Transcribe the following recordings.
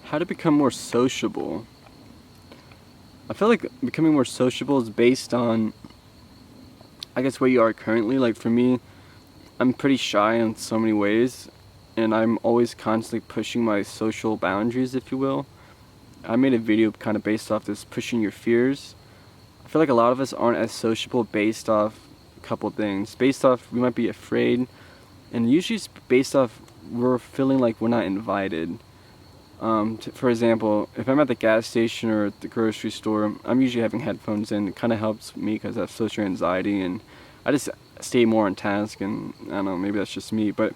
How to become more sociable. I feel like becoming more sociable is based on, I guess, where you are currently. Like for me, I'm pretty shy in so many ways, and I'm always constantly pushing my social boundaries, if you will. I made a video kind of based off this pushing your fears. I feel like a lot of us aren't as sociable based off a couple things. Based off, we might be afraid, and usually it's based off we're feeling like we're not invited. For example, if I'm at the gas station or at the grocery store, I'm usually having headphones in. It kind of helps me because I have social anxiety and I just stay more on task, and I don't know, maybe that's just me, but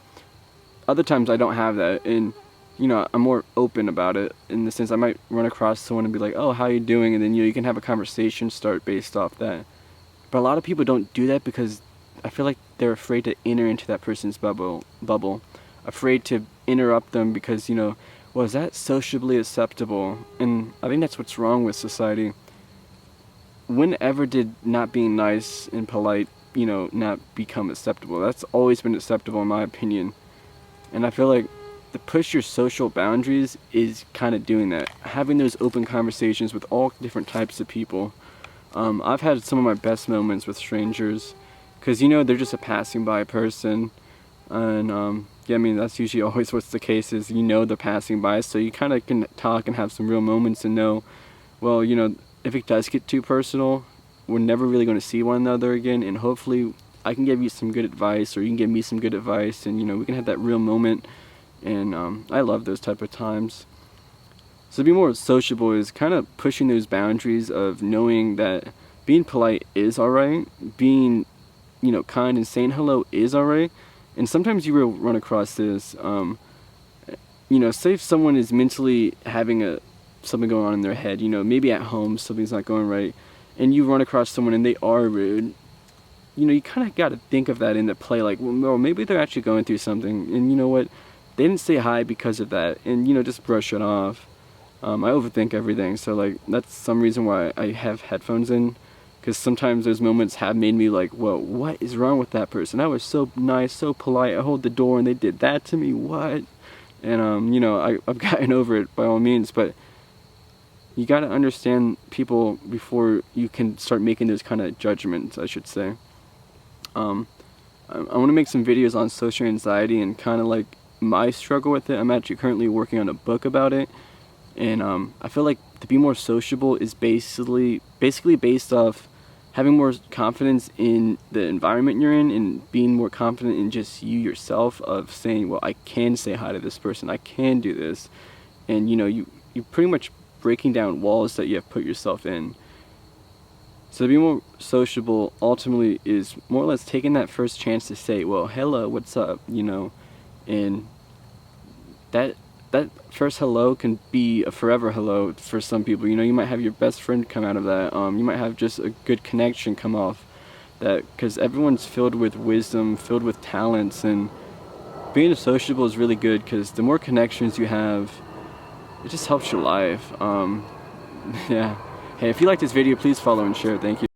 other times I don't have that, and I'm more open about it in the sense I might run across someone and be like, oh, how you doing? And then you can have a conversation start based off that. But a lot of people don't do that because I feel like they're afraid to enter into that person's bubble, afraid to interrupt them because, well, is that sociably acceptable? And I think that's what's wrong with society. Whenever did not being nice and polite, not become acceptable? That's always been acceptable in my opinion. And I feel like to push your social boundaries is kind of doing that. Having those open conversations with all different types of people. I've had some of my best moments with strangers because, they're just a passing by person. And yeah, I mean, that's usually always what's the case is, they're passing by. So you kind of can talk and have some real moments and know, well, if it does get too personal, we're never really going to see one another again. And hopefully I can give you some good advice or you can give me some good advice, and, we can have that real moment. And I love those type of times. So to be more sociable is kind of pushing those boundaries of knowing that being polite is alright, being kind and saying hello is alright. And sometimes you will run across this, say if someone is mentally having something going on in their head, maybe at home something's not going right, and you run across someone and they are rude, you kind of got to think of that into play, like, well, maybe they're actually going through something, and you know what, they didn't say hi because of that, and just brush it off. I overthink everything, so like that's some reason why I have headphones in, because sometimes those moments have made me like, whoa, what is wrong with that person? I was so nice, so polite, I hold the door and they did that to me, what? And I've gotten over it by all means, but you got to understand people before you can start making those kind of judgments, I should say. I want to make some videos on social anxiety and kind of like my struggle with it. I'm actually currently working on a book about it, and I feel like to be more sociable is basically based off having more confidence in the environment you're in and being more confident in just you yourself, of saying, well, I can say hi to this person, I can do this, and you pretty much breaking down walls that you have put yourself in. So to be more sociable ultimately is more or less taking that first chance to say, well, hello, what's up, and that first hello can be a forever hello for some people. You might have your best friend come out of that. You might have just a good connection come off that, because everyone's filled with wisdom, filled with talents, and being sociable is really good because the more connections you have, it just helps your life. Yeah. Hey, if you like this video, please follow and share. Thank you.